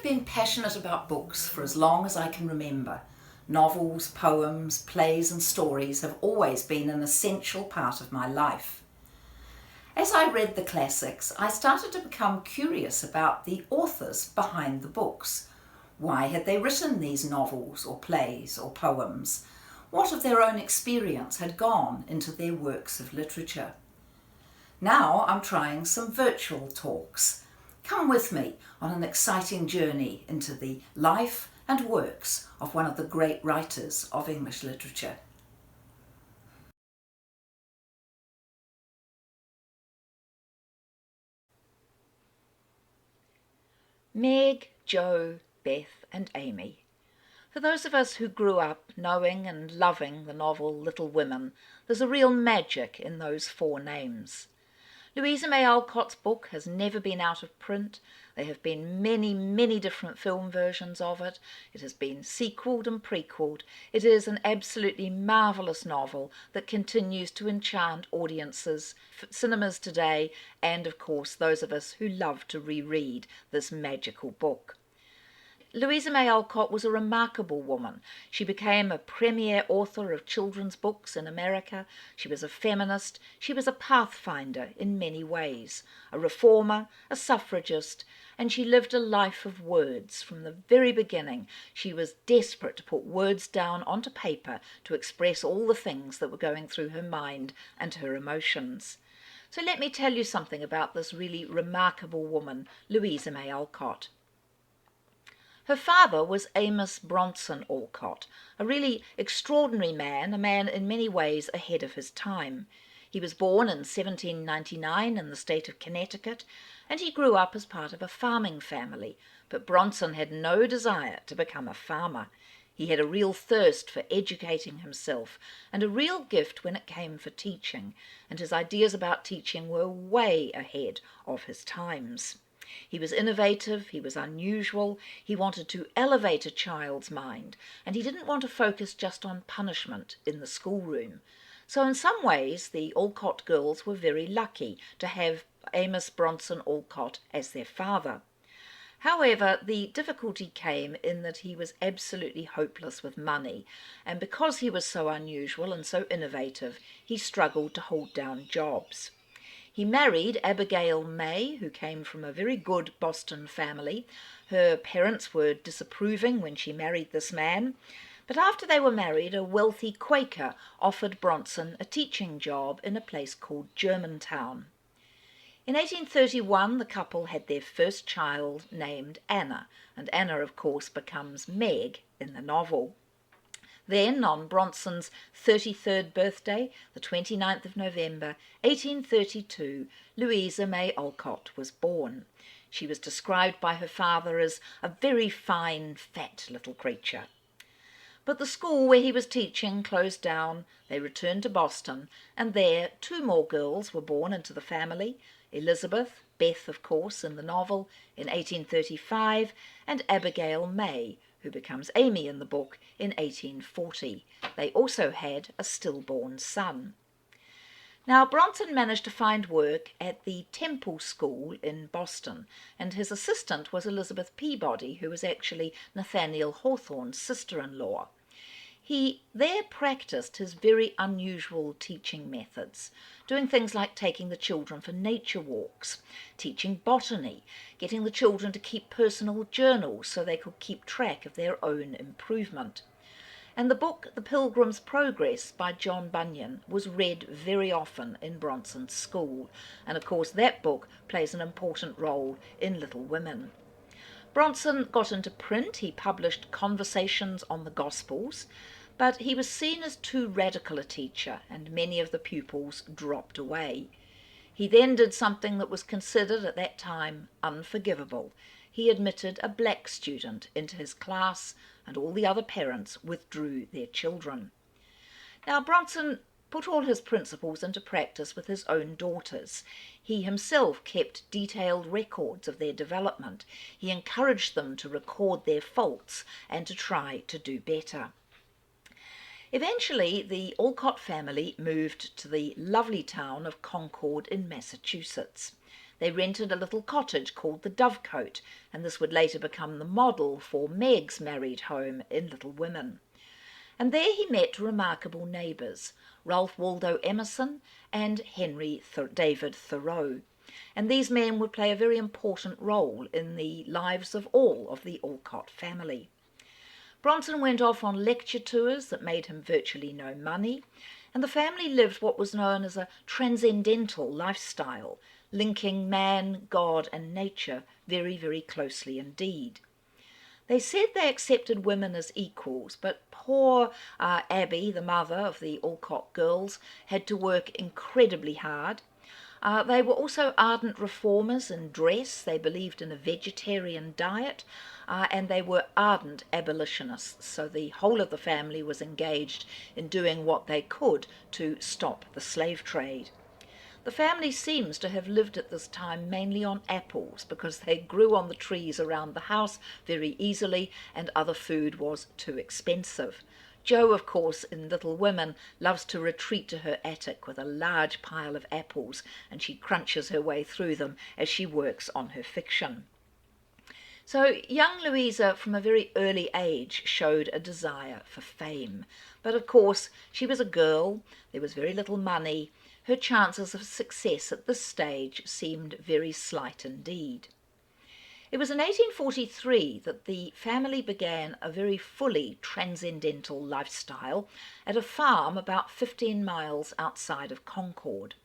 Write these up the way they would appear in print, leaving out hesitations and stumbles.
been passionate about books for as long as I can remember. Novels, poems, plays and stories have always been an essential part of my life. As I read the classics, I started to become curious about the authors behind the books. Why had they written these novels or plays or poems? What of their own experience had gone into their works of literature? Now I'm trying some virtual talks. Come with me on an exciting journey into the life and works of one of the great writers of English literature. Meg, Jo, Beth and Amy. For those of us who grew up knowing and loving the novel Little Women, there's a real magic in those four names. Louisa May Alcott's book has never been out of print. There have been many, many different film versions of it. It has been sequelled and prequelled. It is an absolutely marvellous novel that continues to enchant audiences, cinemas today, and of course those of us who love to reread this magical book. Louisa May Alcott was a remarkable woman. She became a premier author of children's books in America. She was a feminist. She was a pathfinder in many ways, a reformer, a suffragist, and she lived a life of words. From the very beginning, she was desperate to put words down onto paper to express all the things that were going through her mind and her emotions. So let me tell you something about this really remarkable woman, Louisa May Alcott. Her father was Amos Bronson Alcott, a really extraordinary man, a man in many ways ahead of his time. He was born in 1799 in the state of Connecticut, and he grew up as part of a farming family, but Bronson had no desire to become a farmer. He had a real thirst for educating himself and a real gift when it came for teaching, and his ideas about teaching were way ahead of his times. He was innovative, he was unusual, he wanted to elevate a child's mind, and he didn't want to focus just on punishment in the schoolroom. So in some ways the Alcott girls were very lucky to have Amos Bronson Alcott as their father. However, the difficulty came in that he was absolutely hopeless with money, and because he was so unusual and so innovative, he struggled to hold down jobs. He married Abigail May, who came from a very good Boston family. Her parents were disapproving when she married this man, but after they were married, a wealthy Quaker offered Bronson a teaching job in a place called Germantown. In 1831, the couple had their first child named Anna, and Anna, of course, becomes Meg in the novel. Then, on Bronson's 33rd birthday, the 29th of November, 1832, Louisa May Alcott was born. She was described by her father as a very fine, fat little creature. But the school where he was teaching closed down. They returned to Boston, and there two more girls were born into the family: Elizabeth, Beth, of course, in the novel, in 1835, and Abigail May, who becomes Amy in the book, in 1840. They also had a stillborn son. Now, Bronson managed to find work at the Temple School in Boston, and his assistant was Elizabeth Peabody, who was actually Nathaniel Hawthorne's sister-in-law. He there practiced his very unusual teaching methods, doing things like taking the children for nature walks, teaching botany, getting the children to keep personal journals so they could keep track of their own improvement. And the book The Pilgrim's Progress by John Bunyan was read very often in Bronson's school, and of course that book plays an important role in Little Women. Bronson got into print. He published Conversations on the Gospels, but he was seen as too radical a teacher, and many of the pupils dropped away. He then did something that was considered at that time unforgivable. He admitted a black student into his class, and all the other parents withdrew their children. Now, Bronson put all his principles into practice with his own daughters. He himself kept detailed records of their development. He encouraged them to record their faults and to try to do better. Eventually, the Alcott family moved to the lovely town of Concord in Massachusetts. They rented a little cottage called the Dovecote, and this would later become the model for Meg's married home in Little Women. And there he met remarkable neighbours, Ralph Waldo Emerson and Henry David Thoreau. And these men would play a very important role in the lives of all of the Alcott family. Bronson went off on lecture tours that made him virtually no money, and the family lived what was known as a transcendental lifestyle, linking man, God and nature very, very closely indeed. They said they accepted women as equals, but poor Abby, the mother of the Alcott girls, had to work incredibly hard. They were also ardent reformers in dress. They believed in a vegetarian diet, and they were ardent abolitionists. So the whole of the family was engaged in doing what they could to stop the slave trade. The family seems to have lived at this time mainly on apples because they grew on the trees around the house very easily and other food was too expensive. Jo, of course, in Little Women, loves to retreat to her attic with a large pile of apples, and she crunches her way through them as she works on her fiction. So young Louisa, from a very early age, showed a desire for fame. But of course, she was a girl, there was very little money, her chances of success at this stage seemed very slight indeed. It was in 1843 that the family began a very fully transcendental lifestyle at a farm about 15 miles outside of Concord.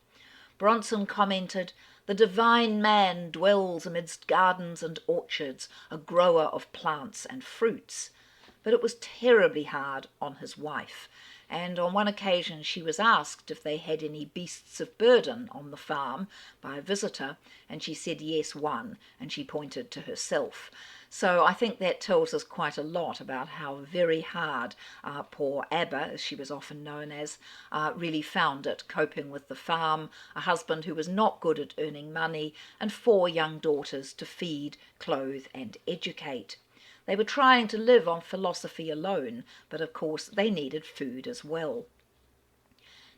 Bronson commented, "The divine man dwells amidst gardens and orchards, a grower of plants and fruits." But it was terribly hard on his wife, and on one occasion she was asked if they had any beasts of burden on the farm by a visitor, and she said yes, one, and she pointed to herself. So I think that tells us quite a lot about how very hard poor Abba, as she was often known as, really found it, coping with the farm, a husband who was not good at earning money, and 4 young daughters to feed, clothe and educate. They were trying to live on philosophy alone, but of course they needed food as well.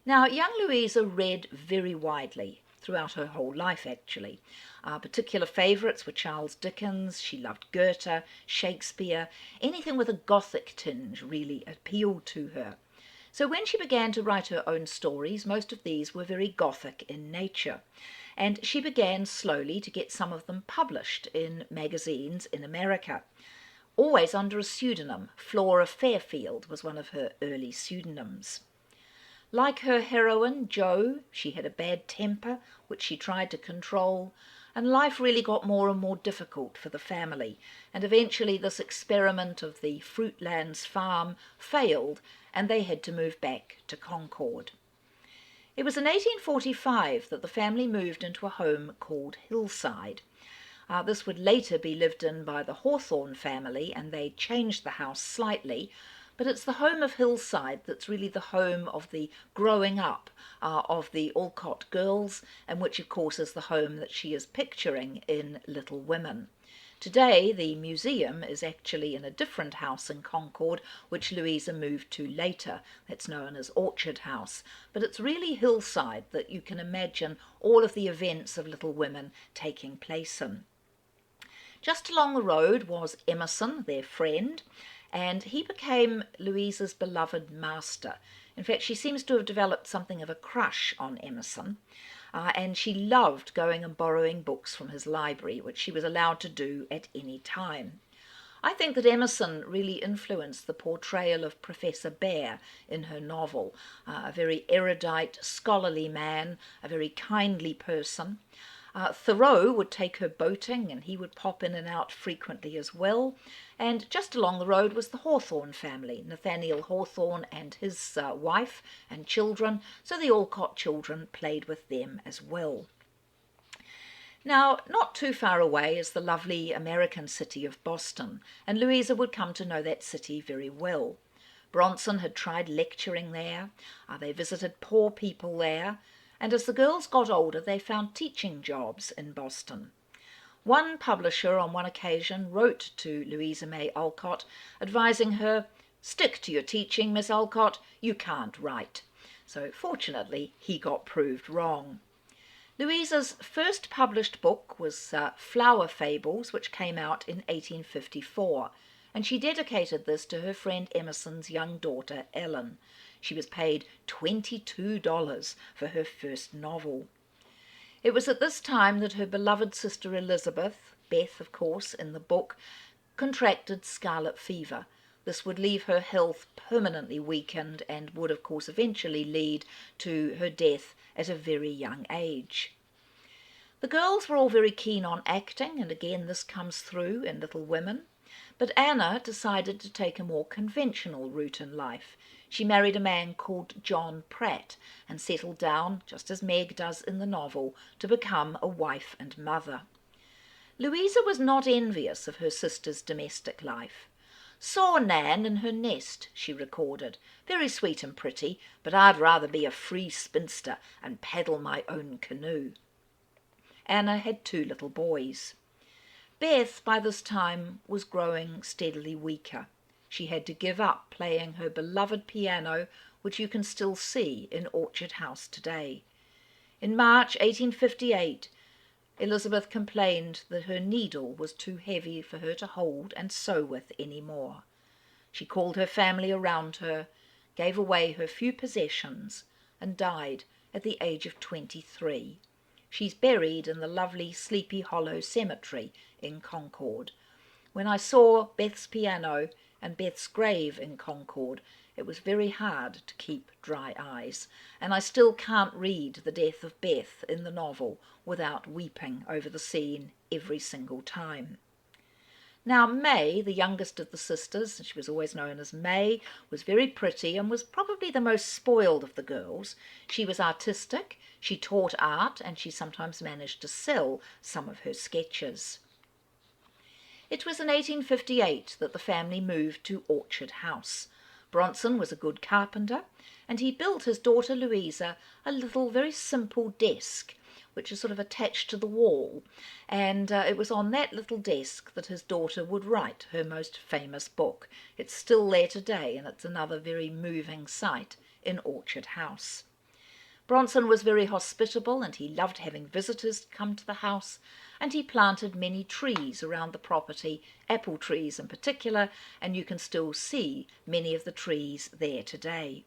Now, young Louisa read very widely, throughout her whole life actually. Particular favourites were Charles Dickens. She loved Goethe, Shakespeare. Anything with a Gothic tinge really appealed to her. So when she began to write her own stories, most of these were very Gothic in nature. And she began slowly to get some of them published in magazines in America. Always under a pseudonym. Flora Fairfield was one of her early pseudonyms. Like her heroine, Jo, she had a bad temper, which she tried to control, and life really got more and more difficult for the family, and eventually this experiment of the Fruitlands farm failed, and they had to move back to Concord. It was in 1845 that the family moved into a home called Hillside. This would later be lived in by the Hawthorne family, and they changed the house slightly, but it's the home of Hillside that's really the home of the growing up of the Alcott girls, and which of course is the home that she is picturing in Little Women. Today the museum is actually in a different house in Concord, which Louisa moved to later. That's known as Orchard House, but it's really Hillside that you can imagine all of the events of Little Women taking place in. Just along the road was Emerson, their friend, and he became Louisa's beloved master. In fact, she seems to have developed something of a crush on Emerson, and she loved going and borrowing books from his library, which she was allowed to do at any time. I think that Emerson really influenced the portrayal of Professor Bear in her novel, a very erudite, scholarly man, a very kindly person. Thoreau would take her boating, and he would pop in and out frequently as well. And just along the road was the Hawthorne family, Nathaniel Hawthorne and his wife and children, so the Alcott children played with them as well. Now, not too far away is the lovely American city of Boston, and Louisa would come to know that city very well. Bronson had tried lecturing there. They visited poor people there. And as the girls got older, they found teaching jobs in Boston. One publisher on one occasion wrote to Louisa May Alcott, advising her, "Stick to your teaching, Miss Alcott, you can't write." So fortunately, he got proved wrong. Louisa's first published book was Flower Fables, which came out in 1854, and she dedicated this to her friend Emerson's young daughter, Ellen. She was paid $22 for her first novel. It was at this time that her beloved sister Elizabeth, Beth of course in the book, contracted scarlet fever. This would leave her health permanently weakened and would of course eventually lead to her death at a very young age. The girls were all very keen on acting, and again this comes through in Little Women, but Anna decided to take a more conventional route in life. She married a man called John Pratt and settled down, just as Meg does in the novel, to become a wife and mother. Louisa was not envious of her sister's domestic life. "Saw Nan in her nest," she recorded. "Very sweet and pretty, but I'd rather be a free spinster and paddle my own canoe." Anna had 2 little boys. Beth, by this time, was growing steadily weaker. She had to give up playing her beloved piano, which you can still see in Orchard House today. In March 1858, Elizabeth complained that her needle was too heavy for her to hold and sew with any more. She called her family around her, gave away her few possessions, and died at the age of 23. She's buried in the lovely Sleepy Hollow Cemetery in Concord. When I saw Beth's piano and Beth's grave in Concord, it was very hard to keep dry eyes, and I still can't read the death of Beth in the novel without weeping over the scene every single time. Now May, the youngest of the sisters, she was always known as May, was very pretty and was probably the most spoiled of the girls. She was artistic, she taught art, and she sometimes managed to sell some of her sketches. It was in 1858 that the family moved to Orchard House. Bronson was a good carpenter, and he built his daughter Louisa a little very simple desk, which is sort of attached to the wall, and it was on that little desk that his daughter would write her most famous book. It's still there today, and it's another very moving sight in Orchard House. Bronson was very hospitable, and he loved having visitors come to the house, and he planted many trees around the property, apple trees in particular, and you can still see many of the trees there today.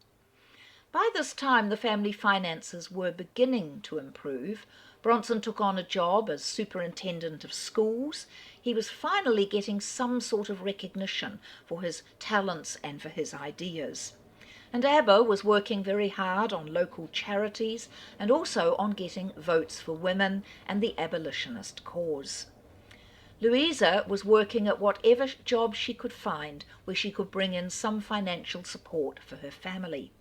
By this time the family finances were beginning to improve. Bronson took on a job as superintendent of schools. He was finally getting some sort of recognition for his talents and for his ideas. And Abba was working very hard on local charities and also on getting votes for women and the abolitionist cause. Louisa was working at whatever job she could find where she could bring in some financial support for her family.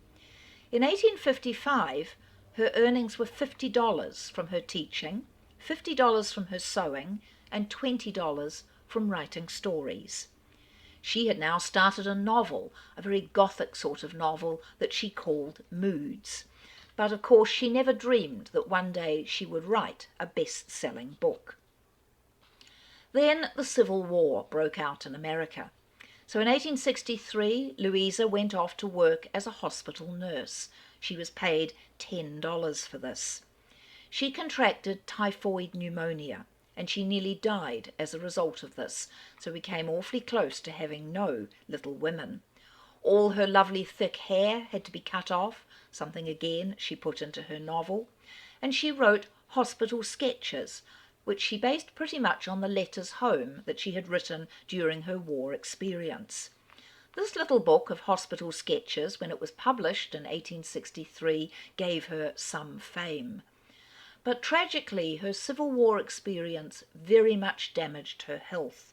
In 1855, her earnings were $50 from her teaching, $50 from her sewing, and $20 from writing stories. She had now started a novel, a very gothic sort of novel that she called Moods. But of course she never dreamed that one day she would write a best-selling book. Then the Civil War broke out in America. So in 1863, Louisa went off to work as a hospital nurse. She was paid $10 for this. She contracted typhoid pneumonia, and she nearly died as a result of this, so we came awfully close to having no Little Women. All her lovely thick hair had to be cut off, something again she put into her novel, and she wrote hospital sketches, which she based pretty much on the letters home that she had written during her war experience. This little book of hospital sketches, when it was published in 1863, gave her some fame. But tragically, her Civil War experience very much damaged her health.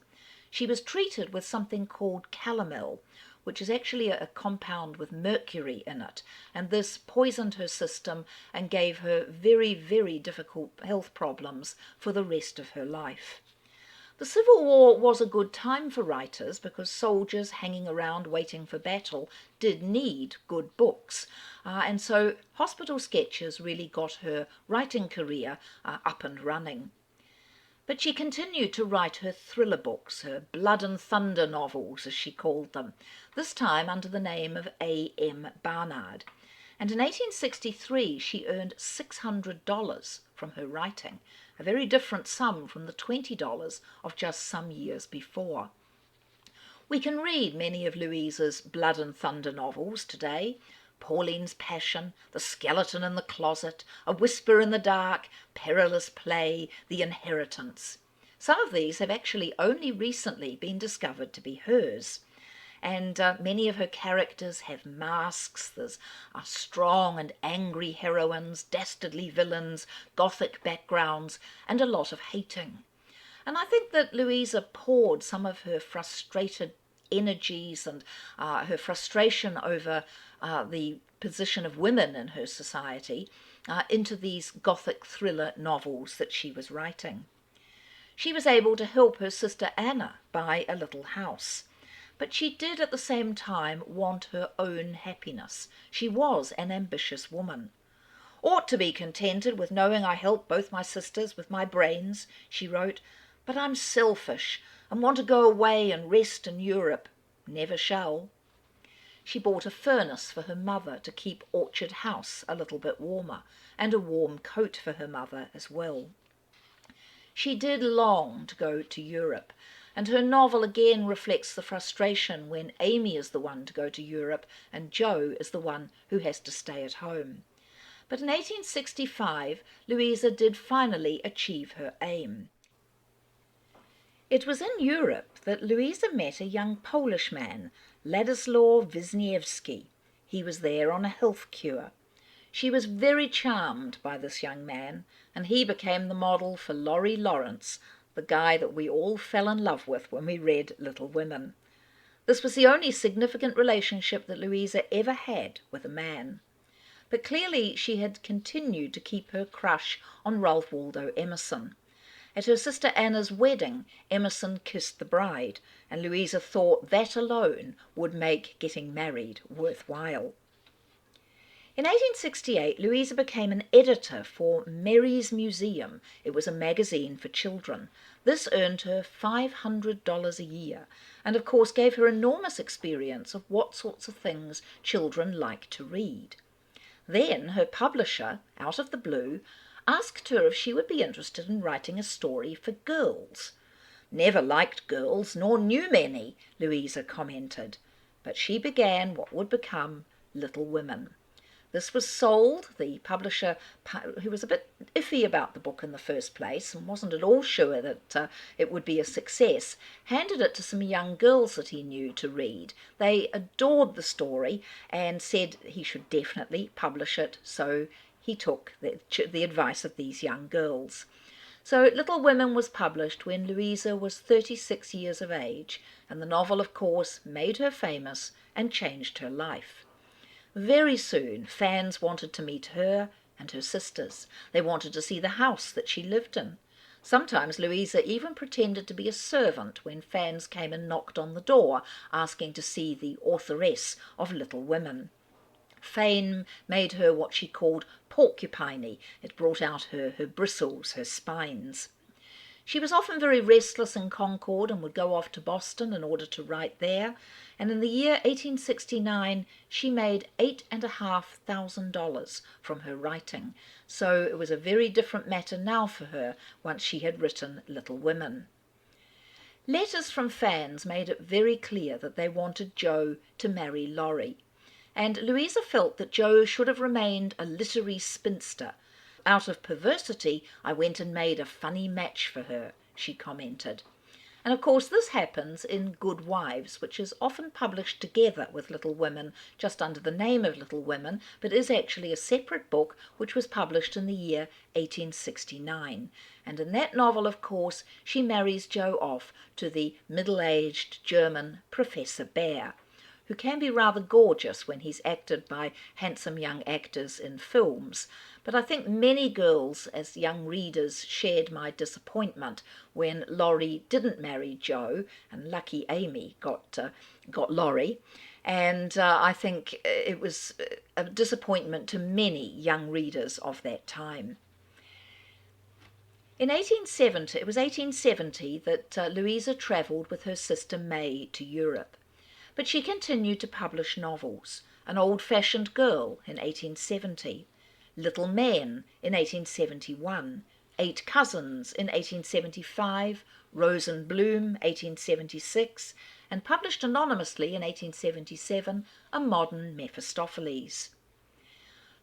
She was treated with something called calomel, which is actually a compound with mercury in it, and this poisoned her system and gave her very, very difficult health problems for the rest of her life. The Civil War was a good time for writers because soldiers hanging around waiting for battle did need good books, and so hospital sketches really got her writing career up and running. But she continued to write her thriller books, her blood and thunder novels as she called them, this time under the name of A.M. Barnard. and in 1863 she earned $600 from her writing, a very different sum from the $20 of just some years before. We can read many of Louisa's blood and thunder novels today: Pauline's Passion, The Skeleton in the Closet, A Whisper in the Dark, Perilous Play, The Inheritance. Some of these have actually only recently been discovered to be hers. And many of her characters have masks. There's strong and angry heroines, dastardly villains, gothic backgrounds, and a lot of hating. And I think that Louisa poured some of her frustrated energies and her frustration over the position of women in her society into these gothic thriller novels that she was writing. She was able to help her sister Anna buy a little house. But she did at the same time want her own happiness. She was an ambitious woman. "Ought to be contented with knowing I help both my sisters with my brains," she wrote, "but I'm selfish and want to go away and rest in Europe. Never shall." She bought a furnace for her mother to keep Orchard House a little bit warmer, and a warm coat for her mother as well. She did long to go to Europe, and her novel again reflects the frustration when Amy is the one to go to Europe and Jo is the one who has to stay at home. But in 1865, Louisa did finally achieve her aim. It was in Europe that Louisa met a young Polish man, Ladislaw Wisniewski. He was there on a health cure. She was very charmed by this young man, and he became the model for Laurie Lawrence, the guy that we all fell in love with when we read Little Women. This was the only significant relationship that Louisa ever had with a man. But clearly she had continued to keep her crush on Ralph Waldo Emerson. At her sister Anna's wedding, Emerson kissed the bride, and Louisa thought that alone would make getting married worthwhile. In 1868, Louisa became an editor for Mary's Museum. It was a magazine for children. This earned her $500 a year, and of course gave her enormous experience of what sorts of things children like to read. Then her publisher, out of the blue, asked her if she would be interested in writing a story for girls. "Never liked girls, nor knew many," Louisa commented, but she began what would become Little Women. This was sold. The publisher, who was a bit iffy about the book in the first place and wasn't at all sure that it would be a success, handed it to some young girls that he knew to read. They adored the story and said he should definitely publish it, so he took the advice of these young girls. So Little Women was published when Louisa was 36 years of age, and the novel, of course, made her famous and changed her life. Very soon fans wanted to meet her and her sisters. They wanted to see the house that she lived in. Sometimes Louisa even pretended to be a servant when fans came and knocked on the door asking to see the authoress of Little Women. Fame made her what she called porcupiney. It brought out her bristles, her spines. She was often very restless in Concord and would go off to Boston in order to write there, and in the year 1869 she made $8,500 from her writing, so it was a very different matter now for her once she had written Little Women. Letters from fans made it very clear that they wanted Jo to marry Laurie, and Louisa felt that Jo should have remained a literary spinster. "Out of perversity, I went and made a funny match for her," she commented. And of course this happens in Good Wives, which is often published together with Little Women, just under the name of Little Women, but is actually a separate book which was published in the year 1869. And in that novel, of course, she marries Jo off to the middle-aged German Professor Bär, who can be rather gorgeous when he's acted by handsome young actors in films. But I think many girls, as young readers, shared my disappointment when Laurie didn't marry Jo, and lucky Amy got Laurie. And I think it was a disappointment to many young readers of that time. It was 1870 that Louisa travelled with her sister May to Europe. but she continued to publish novels. An Old-Fashioned Girl in 1870, Little Men in 1871, Eight Cousins in 1875, Rose and Bloom 1876, and published anonymously in 1877 A Modern Mephistopheles.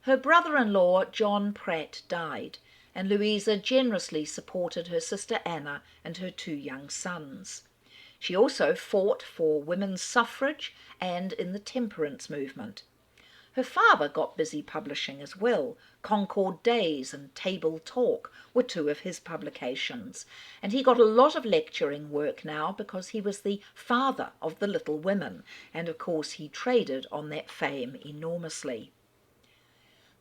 Her brother-in-law John Pratt died, and Louisa generously supported her sister Anna and her 2 young sons. She also fought for women's suffrage and in the temperance movement. Her father got busy publishing as well. Concord Days and Table Talk were 2 of his publications, and he got a lot of lecturing work now because he was the father of the Little Women, and of course he traded on that fame enormously.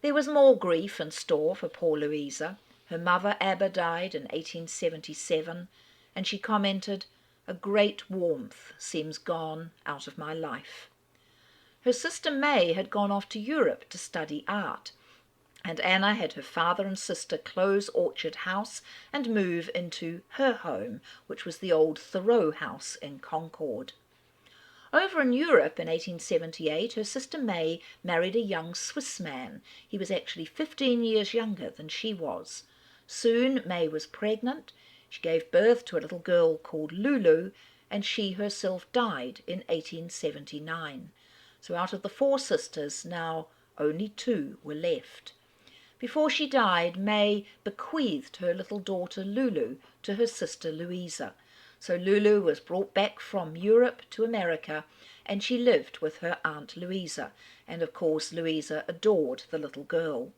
There was more grief in store for poor Louisa. Her mother Abba died in 1877, and she commented, "A great warmth seems gone out of my life." Her sister May had gone off to Europe to study art, and Anna had her father and sister close Orchard House and move into her home, which was the old Thoreau house in Concord. Over in Europe in 1878, her sister May married a young Swiss man. He was actually 15 years younger than she was. Soon May was pregnant. She gave birth to a little girl called Lulu, and she herself died in 1879. So out of the 4 sisters, now only 2 were left. Before she died, May bequeathed her little daughter Lulu to her sister Louisa. So Lulu was brought back from Europe to America, and she lived with her Aunt Louisa, and of course Louisa adored the little girl.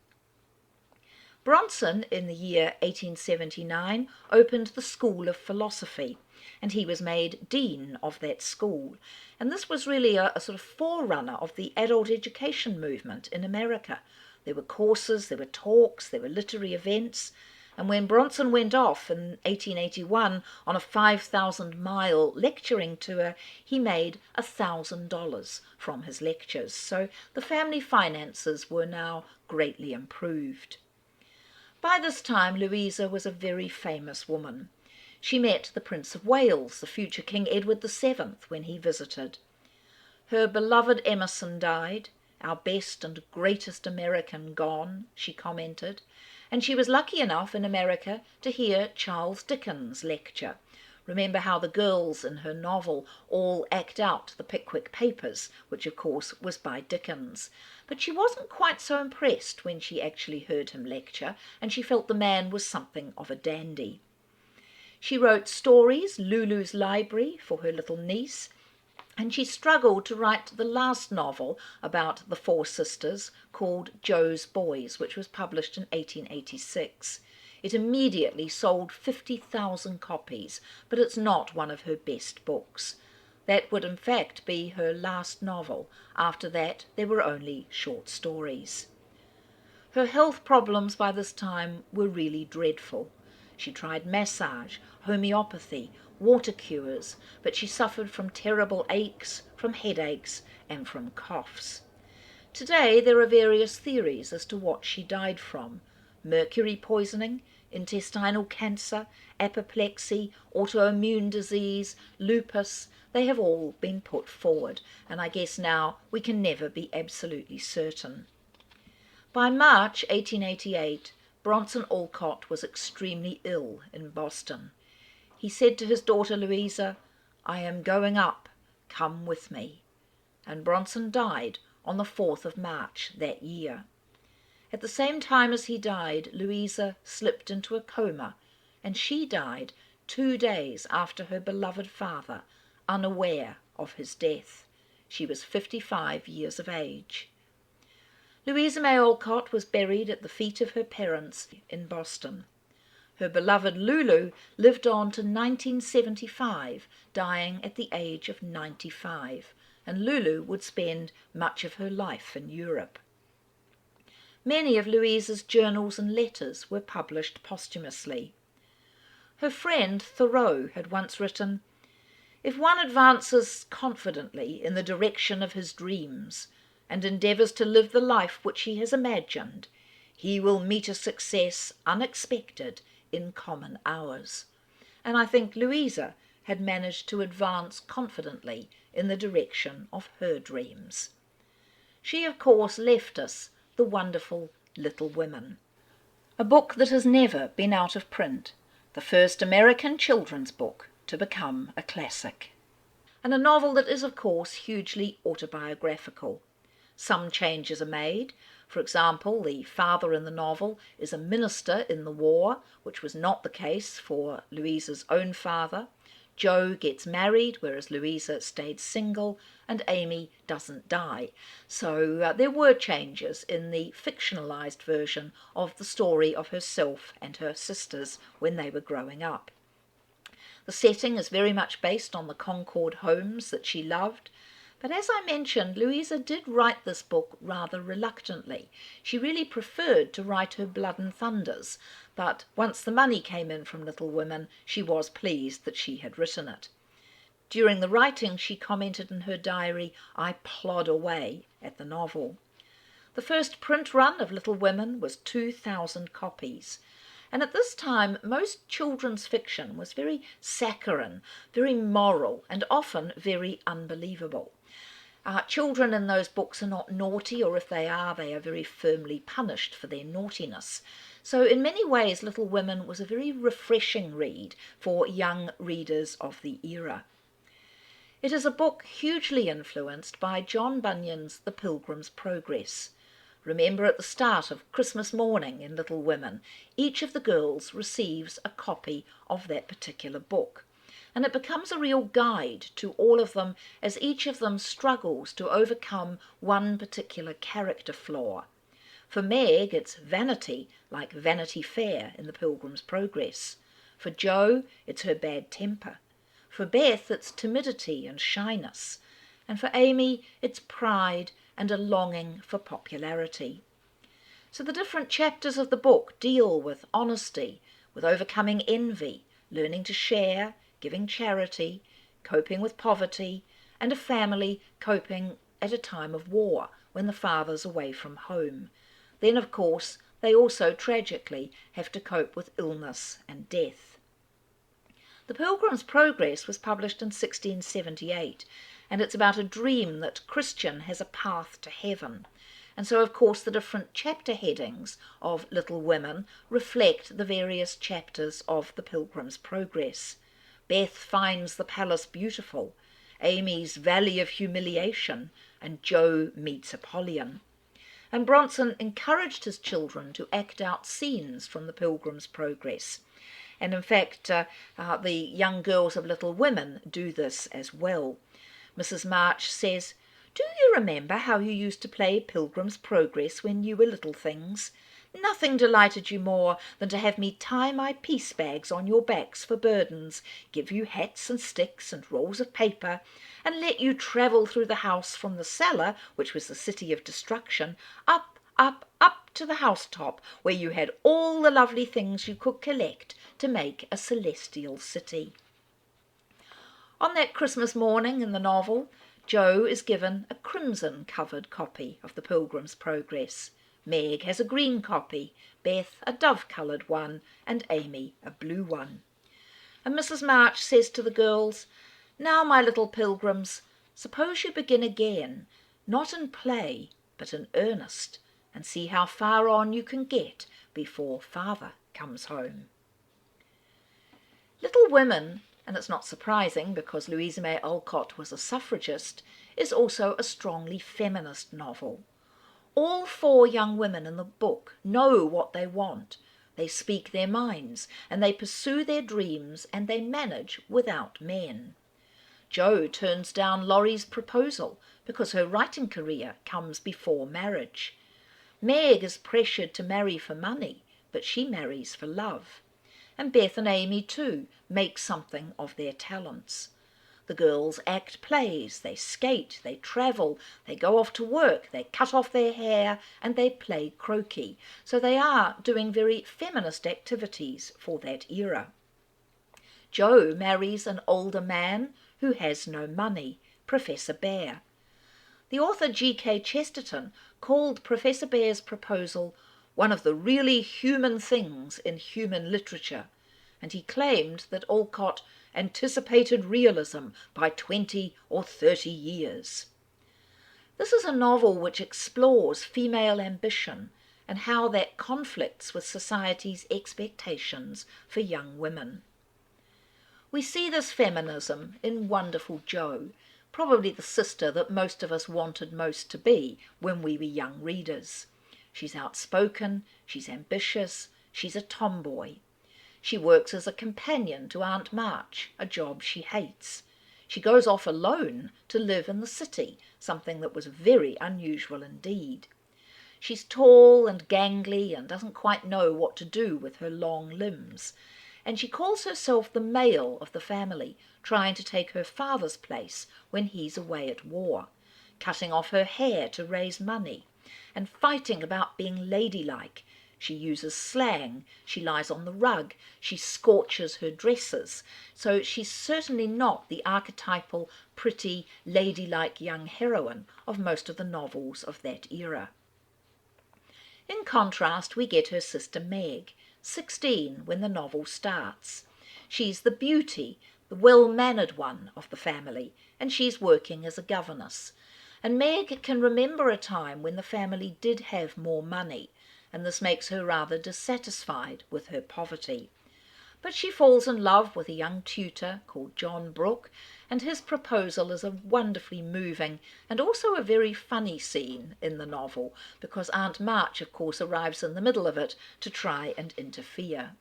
Bronson, in the year 1879, opened the School of Philosophy, and he was made dean of that school. And this was really a sort of forerunner of the adult education movement in America. There were courses, there were talks, there were literary events. And when Bronson went off in 1881 on a 5,000-mile lecturing tour, he made $1,000 from his lectures. So the family finances were now greatly improved. By this time, Louisa was a very famous woman. She met the Prince of Wales, the future King Edward VII, when he visited. Her beloved Emerson died, "Our best and greatest American gone," she commented, and she was lucky enough in America to hear Charles Dickens lecture. Remember how the girls in her novel all act out the Pickwick Papers, which of course was by Dickens. But she wasn't quite so impressed when she actually heard him lecture, and she felt the man was something of a dandy. She wrote stories, Lulu's Library, for her little niece, and she struggled to write the last novel about the 4 sisters, called Jo's Boys, which was published in 1886. It immediately sold 50,000 copies, but it's not one of her best books. That would in fact be her last novel. After that, there were only short stories. Her health problems by this time were really dreadful. She tried massage, homeopathy, water cures, but she suffered from terrible aches, from headaches, and from coughs. Today there are various theories as to what she died from: mercury poisoning, intestinal cancer, apoplexy, autoimmune disease, lupus. They have all been put forward, and I guess now we can never be absolutely certain. By March 1888, Bronson Alcott was extremely ill in Boston. He said to his daughter Louisa, "I am going up, come with me." And Bronson died on the 4th of March that year. At the same time as he died, Louisa slipped into a coma, and she died 2 days after her beloved father, unaware of his death. She was 55 years of age. Louisa May Alcott was buried at the feet of her parents in Boston. Her beloved Lulu lived on to 1975, dying at the age of 95, and Lulu would spend much of her life in Europe. Many of Louisa's journals and letters were published posthumously. Her friend Thoreau had once written, "If one advances confidently in the direction of his dreams, and endeavours to live the life which he has imagined, he will meet a success unexpected in common hours." And I think Louisa had managed to advance confidently in the direction of her dreams. She, of course, left us the wonderful Little Women, a book that has never been out of print, the first American children's book to become a classic. And a novel that is, of course, hugely autobiographical. Some changes are made. For example, the father in the novel is a minister in the war, which was not the case for Louisa's own father. Jo gets married, whereas Louisa stayed single, and Amy doesn't die. So there were changes in the fictionalised version of the story of herself and her sisters when they were growing up. The setting is very much based on the Concord homes that she loved. But as I mentioned, Louisa did write this book rather reluctantly. She really preferred to write her Blood and Thunders, but once the money came in from Little Women, she was pleased that she had written it. During the writing, she commented in her diary, "I plod away" at the novel. The first print run of Little Women was 2,000 copies. And at this time, most children's fiction was very saccharine, very moral, and often very unbelievable. Children in those books are not naughty, or if they are very firmly punished for their naughtiness. So in many ways, Little Women was a very refreshing read for young readers of the era. It is a book hugely influenced by John Bunyan's The Pilgrim's Progress. Remember, at the start of Christmas morning in Little Women, each of the girls receives a copy of that particular book. And it becomes a real guide to all of them as each of them struggles to overcome one particular character flaw. For Meg, it's vanity, like Vanity Fair in The Pilgrim's Progress. For Jo, it's her bad temper. For Beth, it's timidity and shyness. And for Amy, it's pride and a longing for popularity. So the different chapters of the book deal with honesty, with overcoming envy, learning to share, giving charity, coping with poverty, and a family coping at a time of war when the father's away from home. Then, of course, they also tragically have to cope with illness and death. The Pilgrim's Progress was published in 1678, and it's about a dream that Christian has a path to heaven. And so, of course, the different chapter headings of Little Women reflect the various chapters of The Pilgrim's Progress. Beth finds the palace beautiful, Amy's valley of humiliation, and Jo meets Apollyon. And Bronson encouraged his children to act out scenes from The Pilgrim's Progress. And in fact, the young girls of Little Women do this as well. Mrs. March says, "Do you remember how you used to play Pilgrim's Progress when you were little things? Nothing delighted you more than to have me tie my piece bags on your backs for burdens, give you hats and sticks and rolls of paper, and let you travel through the house from the cellar, which was the city of destruction, up, up, up to the housetop, where you had all the lovely things you could collect to make a celestial city." On that Christmas morning in the novel, Jo is given a crimson-covered copy of The Pilgrim's Progress. Meg has a green copy, Beth a dove-coloured one, and Amy a blue one. And Mrs. March says to the girls, "Now, my little pilgrims, suppose you begin again, not in play, but in earnest, and see how far on you can get before father comes home." Little Women, and it's not surprising because Louisa May Alcott was a suffragist, is also a strongly feminist novel. All four young women in the book know what they want. They speak their minds, and they pursue their dreams, and they manage without men. Jo turns down Laurie's proposal because her writing career comes before marriage. Meg is pressured to marry for money, but she marries for love. And Beth and Amy, too, make something of their talents. The girls act plays, they skate, they travel, they go off to work, they cut off their hair, and they play croquet. So they are doing very feminist activities for that era. Jo marries an older man who has no money, Professor Bear. The author G.K. Chesterton called Professor Bear's proposal one of the really human things in human literature, and he claimed that Alcott anticipated realism by 20 or 30 years. This is a novel which explores female ambition and how that conflicts with society's expectations for young women. We see this feminism in Wonderful Jo, probably the sister that most of us wanted most to be when we were young readers. She's outspoken, she's ambitious, she's a tomboy. She works as a companion to Aunt March, a job she hates. She goes off alone to live in the city, something that was very unusual indeed. She's tall and gangly and doesn't quite know what to do with her long limbs. And she calls herself the male of the family, trying to take her father's place when he's away at war, cutting off her hair to raise money, and fighting about being ladylike. She uses slang, she lies on the rug, she scorches her dresses, so she's certainly not the archetypal, pretty, ladylike young heroine of most of the novels of that era. In contrast, we get her sister Meg, 16 when the novel starts. She's the beauty, the well-mannered one of the family, and she's working as a governess. And Meg can remember a time when the family did have more money, and this makes her rather dissatisfied with her poverty. But she falls in love with a young tutor called John Brooke, and his proposal is a wonderfully moving and also a very funny scene in the novel, because Aunt March, of course, arrives in the middle of it to try and interfere.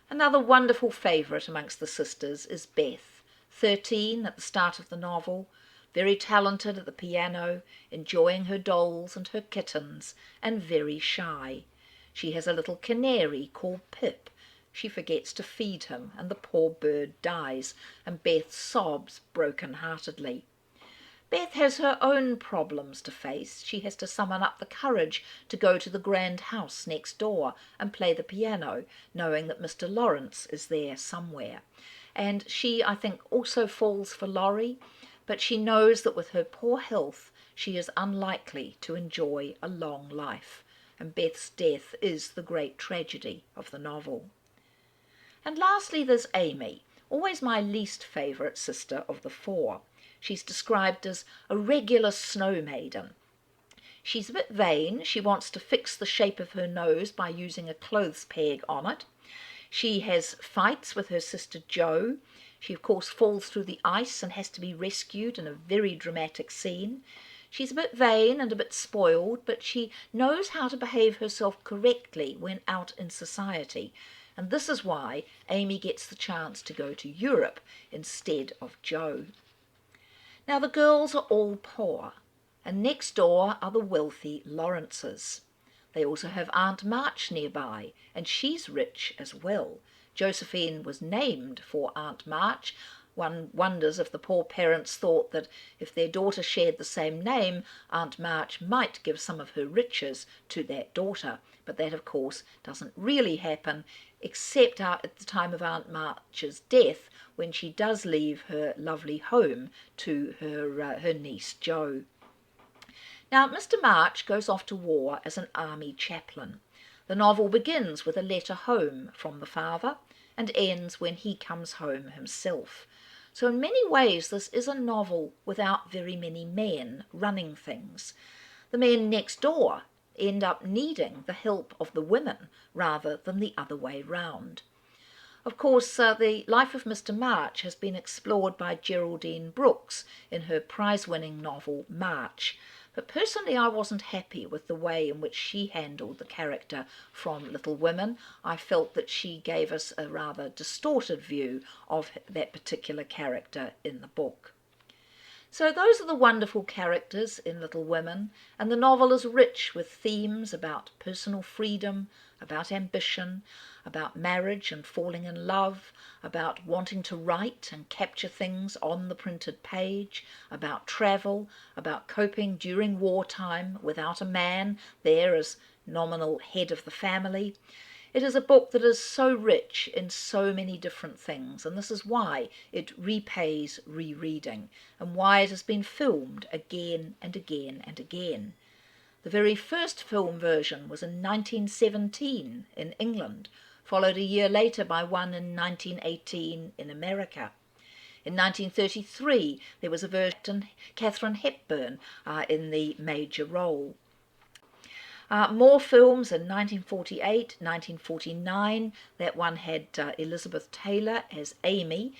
Another wonderful favourite amongst the sisters is Beth, 13 at the start of the novel, very talented at the piano, enjoying her dolls and her kittens, and very shy. She has a little canary called Pip. She forgets to feed him, and the poor bird dies, and Beth sobs broken-heartedly. Beth has her own problems to face. She has to summon up the courage to go to the grand house next door and play the piano, knowing that Mr. Lawrence is there somewhere. And she, I think, also falls for Laurie, but she knows that with her poor health she is unlikely to enjoy a long life, and Beth's death is the great tragedy of the novel. And lastly there's Amy, always my least favourite sister of the four. She's described as a regular snow maiden. She's a bit vain. She wants to fix the shape of her nose by using a clothes peg on it. She has fights with her sister Jo. She, of course, falls through the ice and has to be rescued in a very dramatic scene. She's a bit vain and a bit spoiled, but she knows how to behave herself correctly when out in society. And this is why Amy gets the chance to go to Europe instead of Jo. Now the girls are all poor, and next door are the wealthy Lawrences. They also have Aunt March nearby, and she's rich as well. Josephine was named for Aunt March. One wonders if the poor parents thought that if their daughter shared the same name, Aunt March might give some of her riches to that daughter. But that, of course, doesn't really happen, except at the time of Aunt March's death, when she does leave her lovely home to her niece Jo. Now, Mr. March goes off to war as an army chaplain. The novel begins with a letter home from the father and ends when he comes home himself. So in many ways this is a novel without very many men running things. The men next door end up needing the help of the women rather than the other way round. Of course, the life of Mr. March has been explored by Geraldine Brooks in her prize-winning novel March. But personally I wasn't happy with the way in which she handled the character from Little Women. I felt that she gave us a rather distorted view of that particular character in the book. So those are the wonderful characters in Little Women, and the novel is rich with themes about personal freedom, about ambition, about marriage and falling in love, about wanting to write and capture things on the printed page, about travel, about coping during wartime without a man there as nominal head of the family. It is a book that is so rich in so many different things, and this is why it repays rereading, and why it has been filmed again and again and again. The very first film version was in 1917 in England, followed a year later by one in 1918 in America. In 1933, there was a version, Katharine Hepburn in the major role. More films in 1948, 1949. That one had Elizabeth Taylor as Amy.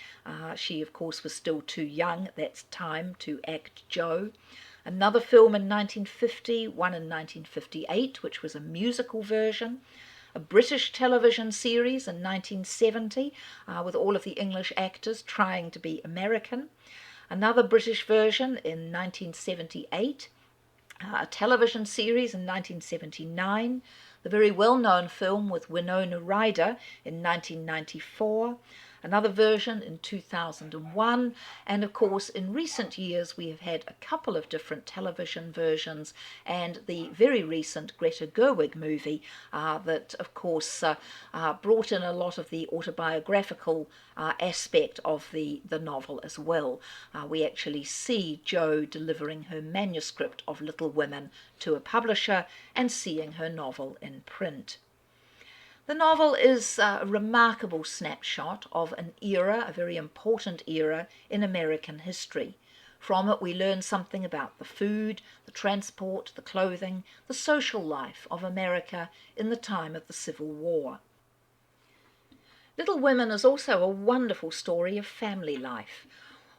She, of course, was still too young at that time to act Jo. Another film in 1950, one in 1958, which was a musical version. A British television series in 1970 with all of the English actors trying to be American. Another British version in 1978. A television series in 1979, the very well-known film with Winona Ryder in 1994, another version in 2001, and of course in recent years we have had a couple of different television versions and the very recent Greta Gerwig movie that of course brought in a lot of the autobiographical aspect of the novel as well. We actually see Jo delivering her manuscript of Little Women to a publisher and seeing her novel in print. The novel is a remarkable snapshot of an era, a very important era in American history. From it we learn something about the food, the transport, the clothing, the social life of America in the time of the Civil War. Little Women is also a wonderful story of family life.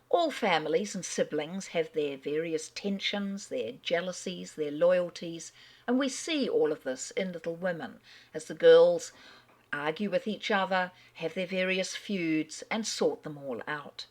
All families and siblings have their various tensions, their jealousies, their loyalties, and we see all of this in Little Women as the girls argue with each other, have their various feuds, and sort them all out.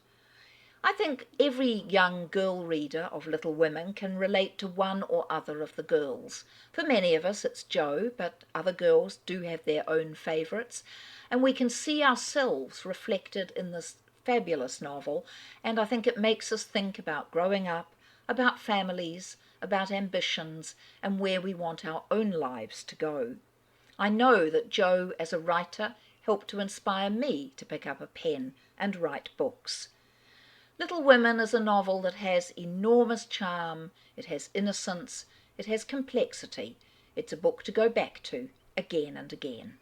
I think every young girl reader of Little Women can relate to one or other of the girls. For many of us it's Jo, but other girls do have their own favourites, and we can see ourselves reflected in this fabulous novel, and I think it makes us think about growing up, about families, about ambitions, and where we want our own lives to go. I know that Jo, as a writer, helped to inspire me to pick up a pen and write books. Little Women is a novel that has enormous charm, it has innocence, it has complexity. It's a book to go back to again and again.